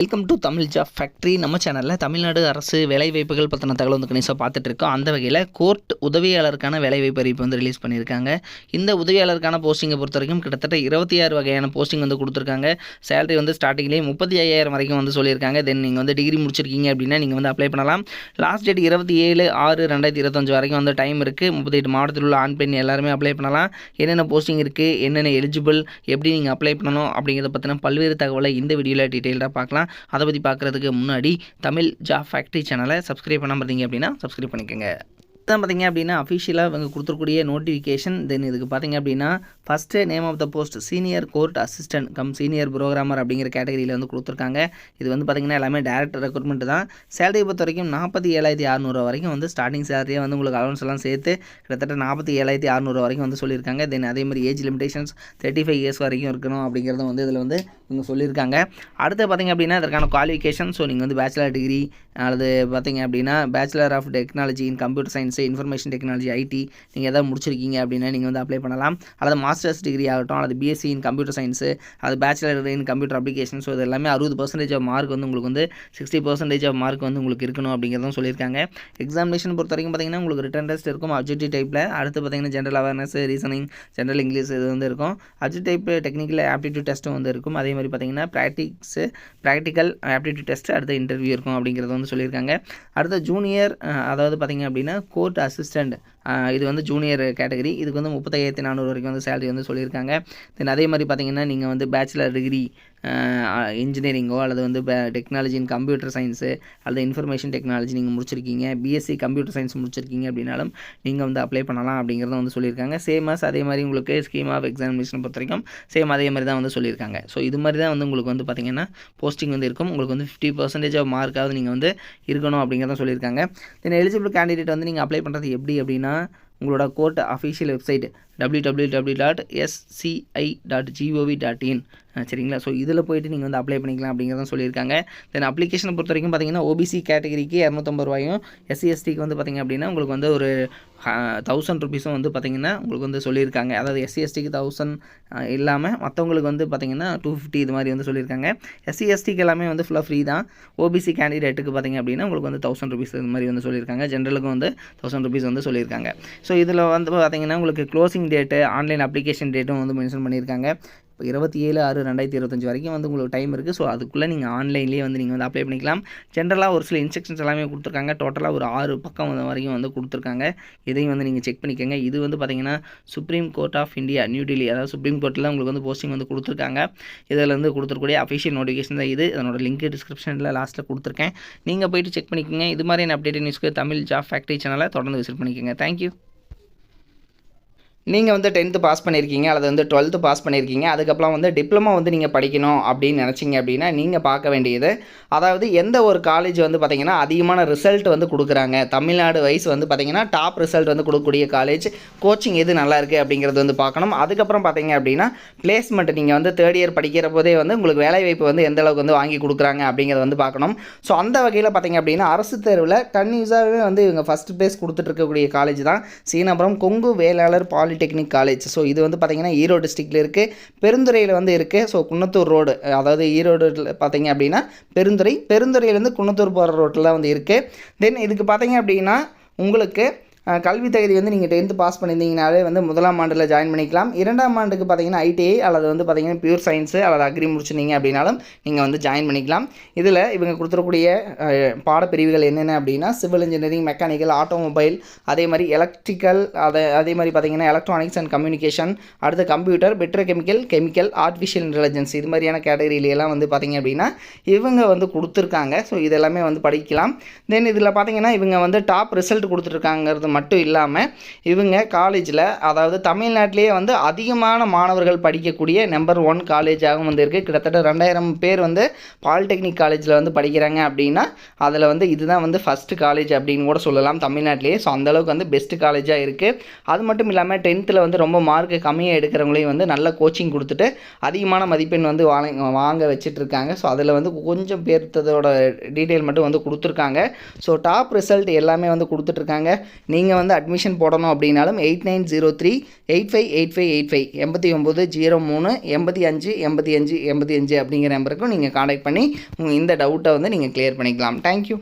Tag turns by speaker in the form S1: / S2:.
S1: Welcome to Tamil job factory. நம்ம சேனலில் தமிழ்நாடு அரசு வேலைவாய்ப்புகள் பற்றின தகவல் வந்து கணிசாக பார்த்துட்டு இருக்கோம். அந்த வகையில் கோர்ட் உதவியாளருக்கான வேலைவாய்ப்பு அறிவிப்பு வந்து ரிலீஸ் பண்ணியிருக்காங்க. இந்த உதவியாளருக்கான போஸ்டிங்கை பொறுத்த வரைக்கும் கிட்டத்தட்ட 26 வகையான போஸ்டிங் வந்து கொடுத்துருக்காங்க. சேலரி வந்து ஸ்டார்டிங்லேயே 35,000 வரைக்கும் வந்து சொல்லியிருக்காங்க. தென் நீங்கள் வந்து டிகிரி முடிச்சிருக்கீங்க அப்படின்னா நீங்கள் வந்து அப்ளை பண்ணலாம். லாஸ்ட் டேட் 27/6/2025 வரைக்கும் வந்து டைம் இருக்குது. 38 மாவட்டத்தில் உள்ள ஆண் பெண் எல்லாருமே அப்ளை பண்ணலாம். என்னென்ன போஸ்டிங் இருக்குது, என்னென்ன எலிஜிபிள், எப்படி நீங்கள் அப்ளை பண்ணணும் அப்படிங்கிறத பற்றின பல்வேறு தகவலை இந்த வீடியோவில் டீட்டெயில்டாக பார்க்கலாம். அதை பற்றி பார்க்குறதுக்கு முன்னாடி தமிழ் ஜாப் ஃபேக்ட்ரி சேனலை சப்ஸ்கிரைப் பண்ணாமல் இருந்தீங்க அப்படின்னா சப்ஸ்கிரைப் பண்ணிக்கோங்க. தான் பார்த்திங்க அப்படின்னா அஃபிஷியலாக இவங்க கொடுத்துருக்கூடிய நோட்டிஃபிகேஷன். தென் இதுக்கு பார்த்திங்க அப்படின்னா first name of the post senior court assistant cum senior programmer அப்படிங்கிற கேட்டகரியில் வந்து கொடுத்துருக்காங்க. இது வந்து பார்த்திங்கன்னா எல்லாமே டேரக்ட் ரெக்ரூட்மெண்ட் தான். சேலரி பொறுத்த வரைக்கும் 47,600 வரைக்கும் வந்து ஸ்டார்டிங் சேலரியாக வந்து உங்களுக்கு அலவன்ஸ் எல்லாம் சேர்த்து கிட்டத்தட்ட 47,600 வரைக்கும் வந்து சொல்லியிருக்காங்க. தென் அதேமாதிரி ஏஜ் லிமிடேஷன்ஸ் 35 இயர்ஸ் வரைக்கும் இருக்கணும் அப்படிங்கிறத வந்து இதில் வந்து இவங்க சொல்லியிருக்காங்க. அடுத்து பார்த்திங்க அப்படின்னா இதற்கான குவாலிஃபிகேஷன், ஸோ நீங்கள் வந்து பேச்சுலர் டிகிரி அல்லது பார்த்திங்க அப்படின்னா bachelor of technology in computer science, information technology, IT நீங்கள் எதாவது முடிச்சிருக்கீங்க அப்படின்னா நீங்கள் வந்து அப்ளை பண்ணலாம். அல்லது மாஸ்டர்ஸ் டிகிரி ஆகட்டும், அல்லது பிஎஸ்சி இன் கம்ப்யூட்டர் சயின்ஸு, அது bachelor in computer application. So இது எல்லாமே 60% ஆஃப் மார்க் வந்து உங்களுக்கு வந்து 60% ஆஃப் மார்க் வந்து உங்களுக்கு இருக்கணும் அப்படிங்கிறதும் சொல்லியிருக்காங்க. எக்ஸாமினேஷன் பொறுத்த வரைக்கும் பார்த்திங்கன்னா உங்களுக்கு ரிட்டன் டெஸ்ட் இருக்கும் அப்ஜெக்டிவ் டைப்பில். அடுத்து பார்த்திங்கன்னா general awareness, reasoning, general English இது வந்து இருக்கும். அப்ஜெக்டிவ் டைப் டெக்னிக்கல் ஆப்டிடியூட் டெஸ்ட்டும் வந்து இருக்கும். அதே மாதிரி பார்த்திங்கன்னா ப்ராக்டிக்கல் ஆப்டிடியூட் டெஸ்ட், அடுத்த இன்டர்வியூ இருக்கும் அப்படிங்கிறது வந்து சொல்லியிருக்காங்க. அடுத்த ஜூனியர், அதாவது பார்த்திங்க அப்படின்னா கோர்ட் அசிஸ்டண்ட், இது வந்து ஜூனியர் கேட்டகரி. இதுக்கு வந்து 35,400 வரைக்கும் வந்து சேலரி வந்து சொல்லியிருக்காங்க. தென் அதே மாதிரி பார்த்திங்கன்னா நீங்கள் வந்து பேச்சுலர் டிகிரி இன்ஜினியரிங்கோ அல்லது வந்து டெக்னாலஜி இன் கம்ப்யூட்டர் சயின்ஸு அல்லது இன்ஃபர்மேஷன் டெக்னாலஜி நீங்கள் முடிச்சிருக்கீங்க, பிஎஸ்சி கம்ப்யூட்டர் சயின்ஸ் முடிச்சிருக்கீங்க அப்படின்னாலும் நீங்கள் வந்து அப்ளை பண்ணலாம் அப்படிங்கிறத வந்து சொல்லியிருக்காங்க. சேமாஸ் அதே மாதிரி உங்களுக்கு ஸ்கீம் ஆஃப் எக்ஸாமினேஷன் பொறுத்த வரைக்கும் சேம் அதே மாதிரி தான் வந்து சொல்லியிருக்காங்க. ஸோ இது மாதிரி தான் வந்து உங்களுக்கு வந்து பார்த்திங்கன்னா போஸ்டிங் வந்து இருக்கும். உங்களுக்கு வந்து 50% ஆஃப் மார்க்காவது நீங்கள் வந்து இருக்கணும் அப்படிங்கிறத சொல்லியிருக்காங்க. தென் எலிஜிபிள் கேண்டிடேட் வந்து நீங்கள் அப்ளை பண்ணுறது எப்படி அப்படின்னா உங்களோட கோர்ட் அஃபிஷியல் வெப்சைட் www.sci.gov.in சரிங்களா. ஸோ இதில் போய்ட்டு நீங்கள் வந்து அப்ளை பண்ணிக்கலாம் அப்படிங்கிறத சொல்லியிருக்காங்க. தென் அப்ளிகேஷனை பொறுத்த வரைக்கும் பார்த்திங்கன்னா ஓபிசி கேட்டகரிக்கு 250 ரூபாயும், SC/STக்கு வந்து பார்த்திங்க அப்படின்னா உங்களுக்கு வந்து ஒரு 1000 ருபீஸும் வந்து பார்த்திங்கன்னா உங்களுக்கு வந்து சொல்லியிருக்காங்க. அதாவது SC/STக்கு 1000 இல்லாமல் மற்றவங்களுக்கு வந்து பார்த்திங்கன்னா 250 இது மாதிரி வந்து சொல்லியிருக்காங்க. SC/STக்கு எல்லாமே வந்து ஃபுல்லாக ஃப்ரீ தான். ஓபிசி கேண்டிடேட்டுக்கு பார்த்திங்க அப்படின்னா உங்களுக்கு வந்து 1000 ருபீஸ் இது மாதிரி வந்து சொல்லியிருக்காங்க. ஜென்ரலுக்கு வந்து 1000 ருபீஸ் வந்து சொல்லியிருக்காங்க. ஸோ இதில் வந்து பார்த்திங்கன்னா உங்களுக்கு க்ளோசிங் டேட்டு, ஆன்லைன் அப்ளிகேஷன் டேட்டும் வந்து மென்ஷன் பண்ணியிருக்காங்க. இப்போ 27/6/2025 வரைக்கும் வந்து உங்களுக்கு டைம் இருக்குது. ஸோ அதுக்குள்ளே நீங்கள் ஆன்லைன்லேயே வந்து நீங்கள் வந்து அப்ளை பண்ணிக்கலாம். ஜென்ரலாக ஒரு சில இன்ஸ்ட்ரக்ஷன்ஸ் எல்லாமே கொடுத்துருக்காங்க. டோட்டலாக ஒரு 6 பக்கம் வரைக்கும் வந்து கொடுத்துருக்காங்க. இதையும் வந்து நீங்கள் செக் பண்ணிக்கோங்க. இது வந்து பார்த்திங்கன்னா Supreme Court of India, New Delhi, அதாவது சுப்ரீம் கோர்ட்டில் உங்களுக்கு வந்து போஸ்டிங் வந்து கொடுத்துருக்காங்க. இதில் வந்து கொடுத்துருக்கூடிய அஃபிஷியல் நோட்டிஃபிகேஷன் தான் இது. அதனோட லிங்க் டிஸ்கிரிப்ஷனில் லாஸ்ட்டில் கொடுத்துருக்கேன். நீங்கள் போய்ட்டு செக் பண்ணிக்கோங்க. இது மாதிரியான அப்டேட் நியூஸ்க்கு தமிழ் ஜாப் ஃபேக்ட்ரி சேனலை தொடர்ந்து விசிட் பண்ணிக்கோங்க. தேங்க்யூ. நீங்கள் வந்து 10th பாஸ் பண்ணியிருக்கீங்க அல்லது வந்து 12th பாஸ் பண்ணியிருக்கீங்க, அதுக்கப்புறம் வந்து டிப்ளமோ வந்து நீங்கள் படிக்கணும் அப்படின்னு நினச்சிங்க அப்படின்னா நீங்கள் பார்க்க வேண்டியது, அதாவது எந்த ஒரு காலேஜ் வந்து பார்த்திங்கன்னா அதிகமான ரிசல்ட் வந்து கொடுக்குறாங்க, தமிழ்நாடு வைஸ் வந்து பார்த்திங்கன்னா டாப் ரிசல்ட் வந்து கொடுக்கக்கூடிய காலேஜ், கோச்சிங் எது நல்லா இருக்குது அப்படிங்கிறது வந்து பார்க்கணும். அதுக்கப்புறம் பார்த்திங்க அப்படின்னா பிளேஸ்மெண்ட், நீங்கள் வந்து 3rd இயர் படிக்கிற போதே வந்து உங்களுக்கு வேலைவாய்ப்பு வந்து எந்த அளவுக்கு வந்து வாங்கி கொடுக்குறாங்க அப்படிங்கிறத வந்து பார்க்கணும். ஸோ அந்த வகையில் பார்த்திங்க அப்படின்னா அரசு தேர்வில் கன்யூஸாகவே வந்து இவங்க ஃபஸ்ட் ப்ளேஸ் கொடுத்துட்டு இருக்கக்கூடிய காலேஜ் தான் Seenapuram Kongu Vellalar polytechnic college. So இது வந்து பார்த்திங்கன்னா ஈரோடு டிஸ்ட்ரிக்டில் இருக்குது, பெருந்துறையில் வந்து இருக்குது. ஸோ குன்னத்தூர் ரோடு, அதாவது ஈரோடு பார்த்திங்க அப்படின்னா பெருந்துறையிலேருந்து குன்னத்தூர் போகிற ரோட்டில் தான் வந்து இருக்குது. தென் இதுக்கு பார்த்திங்க அப்படின்னா உங்களுக்கு கல்வி தகுதி வந்து நீங்கள் 10th பாஸ் பண்ணியிருந்தீங்கனாலே வந்து 1ஆம் ஆண்டில் ஜாயின் பண்ணிக்கலாம். 2ஆம் ஆண்டுக்கு பார்த்திங்கன்னா ITI அல்லது வந்து பார்த்திங்கன்னா பியூர் சயின்ஸு அல்லது அக்ரி முடிச்சிருந்தீங்க அப்படின்னாலும் நீங்கள் வந்து ஜாயின் பண்ணிக்கலாம். இதில் இவங்க கொடுத்துருக்கூடிய பாடப்பிரிவுகள் என்னென்ன அப்படின்னா சிவில் இன்ஜினியரிங், மெக்கானிக்கல், ஆட்டோமொபைல், அதே மாதிரி எலக்ட்ரிக்கல், அதே மாதிரி பார்த்திங்கன்னா எலக்ட்ரானிக்ஸ் அண்ட் கம்யூனிகேஷன், அடுத்து கம்ப்யூட்டர், கெமிக்கல், ஆர்டிஃபிஷியல் இன்டெலிஜென்ஸ், இது மாதிரியான கேட்டகரியிலெல்லாம் வந்து பார்த்திங்க அப்படின்னா இவங்க வந்து கொடுத்துருக்காங்க. ஸோ இதெல்லாமே வந்து படிக்கலாம். தென் இதில் பார்த்திங்கன்னா இவங்க வந்து டாப் ரிசல்ட் கொடுத்துருக்காங்கிறது மட்டும் இல்லாமல் இவங்க காலேஜில், அதாவது தமிழ்நாட்டிலேயே வந்து அதிகமான மாணவர்கள் படிக்கக்கூடிய நம்பர் 1 காலேஜாகவும் வந்து இருக்குது. கிட்டத்தட்ட 2000 பேர் வந்து பாலிடெக்னிக் காலேஜில் வந்து படிக்கிறாங்க அப்படின்னா அதில் வந்து இதுதான் வந்து ஃபஸ்ட்டு காலேஜ் அப்படின்னு கூட சொல்லலாம் தமிழ்நாட்டிலேயே. ஸோ அந்தளவுக்கு வந்து பெஸ்ட்டு காலேஜாக இருக்குது. அது மட்டும் இல்லாமல் 10th வந்து ரொம்ப மார்க்கு கம்மியாக எடுக்கிறவங்களையும் வந்து நல்ல கோச்சிங் கொடுத்துட்டு அதிகமான மதிப்பெண் வந்து வாங்க வச்சிட்ருக்காங்க. ஸோ அதில் வந்து கொஞ்சம் பேர்த்ததோட டீட்டெயில் மட்டும் வந்து கொடுத்துருக்காங்க. ஸோ டாப் ரிசல்ட் எல்லாமே வந்து கொடுத்துட்ருக்காங்க. நீங்கள் வந்து அட்மிஷன் போடணும் அப்படின்னாலும் 8903-858585 8903-858585 அப்படிங்கிற நம்பருக்கும் நீங்கள் காண்டாக்ட் பண்ணி இந்த டவுட்டை வந்து நீங்கள் கிளியர் பண்ணிக்கலாம். தேங்க்யூ.